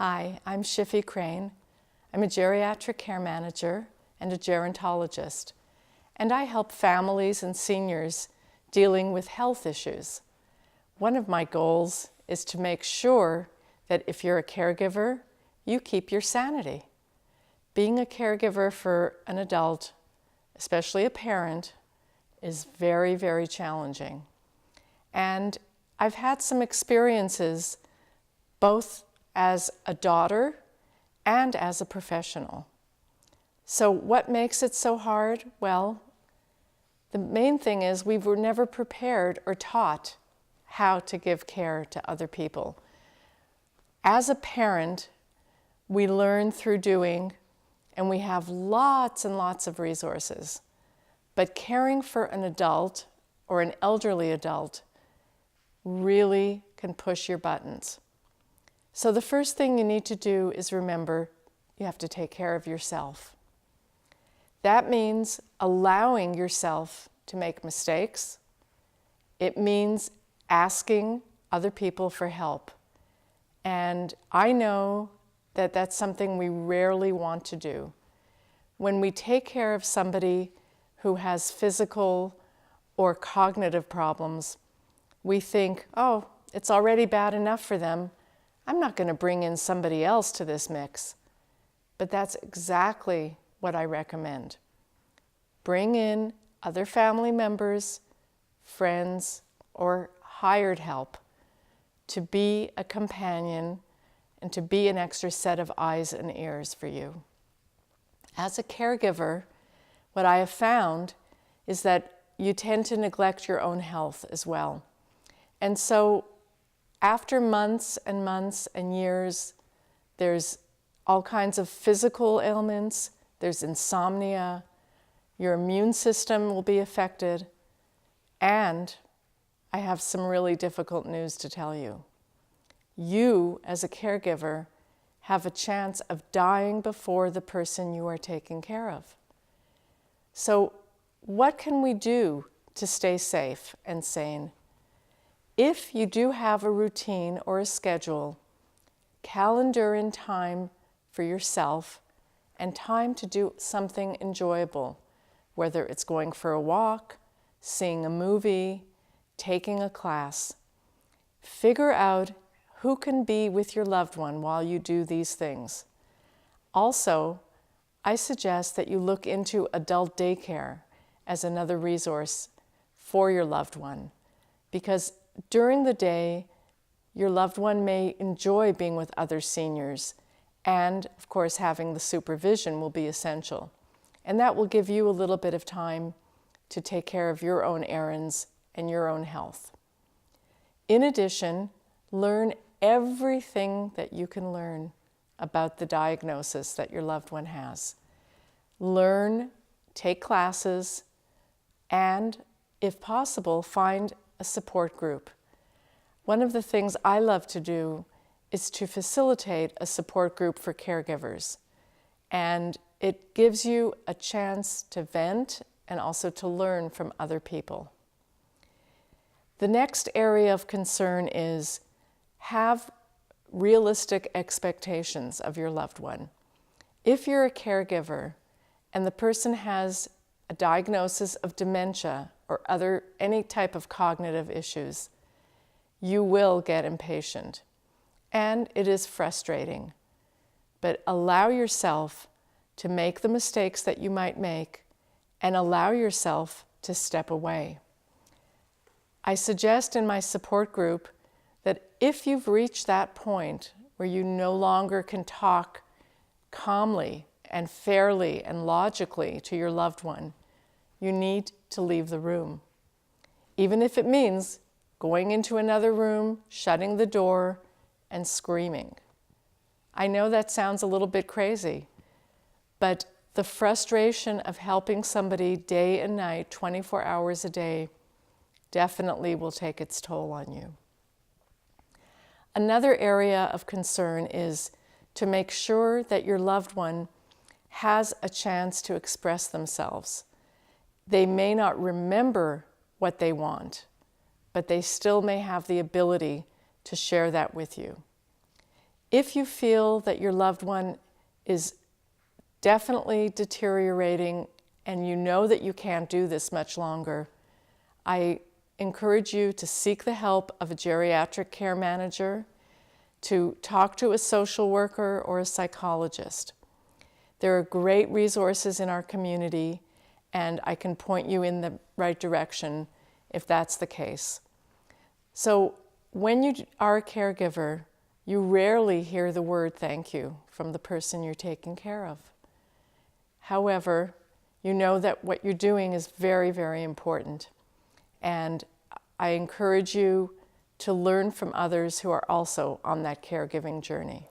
Hi, I'm Shiffy Crane. I'm a geriatric care manager and a gerontologist, and I help families and seniors dealing with health issues. One of my goals is to make sure that if you're a caregiver, you keep your sanity. Being a caregiver for an adult, especially a parent, is very, very challenging. And I've had some experiences both as a daughter and as a professional. So what makes it so hard? Well, the main thing is we were never prepared or taught how to give care to other people. As a parent, we learn through doing, and we have lots and lots of resources. But caring for an adult or an elderly adult really can push your buttons. So the first thing you need to do is remember you have to take care of yourself. That means allowing yourself to make mistakes. It means asking other people for help. And I know that that's something we rarely want to do. When we take care of somebody who has physical or cognitive problems, we think, oh, it's already bad enough for them. I'm not going to bring in somebody else to this mix. But that's exactly what I recommend. Bring in other family members, friends, or hired help to be a companion and to be an extra set of eyes and ears for you. As a caregiver, what I have found is that you tend to neglect your own health as well. And so after months and months and years, there's all kinds of physical ailments, there's insomnia, your immune system will be affected, and I have some really difficult news to tell you. You, as a caregiver, have a chance of dying before the person you are taking care of. So what can we do to stay safe and sane? If you do have a routine or a schedule, calendar in time for yourself and time to do something enjoyable, whether it's going for a walk, seeing a movie, taking a class. Figure out who can be with your loved one while you do these things. Also, I suggest that you look into adult daycare as another resource for your loved one, because during the day, your loved one may enjoy being with other seniors, and of course having the supervision will be essential. And that will give you a little bit of time to take care of your own errands and your own health. In addition, learn everything that you can learn about the diagnosis that your loved one has. Learn, take classes, and if possible, find a support group. One of the things I love to do is to facilitate a support group for caregivers. And it gives you a chance to vent and also to learn from other people. The next area of concern is have realistic expectations of your loved one. If you're a caregiver and the person has a diagnosis of dementia or any type of cognitive issues, you will get impatient. And it is frustrating. But allow yourself to make the mistakes that you might make and allow yourself to step away. I suggest in my support group that if you've reached that point where you no longer can talk calmly and fairly and logically to your loved one, you need to leave the room. Even if it means going into another room, shutting the door, and screaming. I know that sounds a little bit crazy, but the frustration of helping somebody day and night, 24 hours a day, definitely will take its toll on you. Another area of concern is to make sure that your loved one has a chance to express themselves. They may not remember what they want, but they still may have the ability to share that with you. If you feel that your loved one is definitely deteriorating and you know that you can't do this much longer, I encourage you to seek the help of a geriatric care manager, to talk to a social worker or a psychologist. There are great resources in our community, and I can point you in the right direction if that's the case. So when you are a caregiver, you rarely hear the word thank you from the person you're taking care of. However, you know that what you're doing is very, very important. And I encourage you to learn from others who are also on that caregiving journey.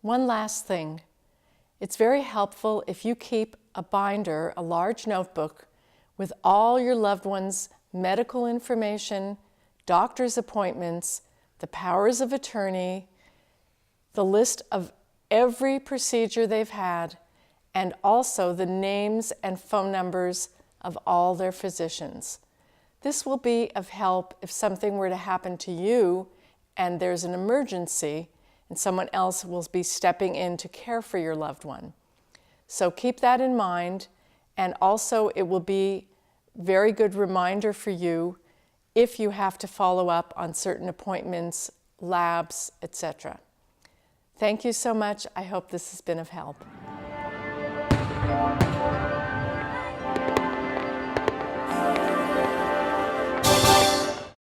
One last thing. It's very helpful if you keep a binder, a large notebook, with all your loved ones' medical information, doctor's appointments, the powers of attorney, the list of every procedure they've had, and also the names and phone numbers of all their physicians. This will be of help if something were to happen to you and there's an emergency and someone else will be stepping in to care for your loved one. So keep that in mind, and also it will be a very good reminder for you if you have to follow up on certain appointments, labs, etc. Thank you so much. I hope this has been of help.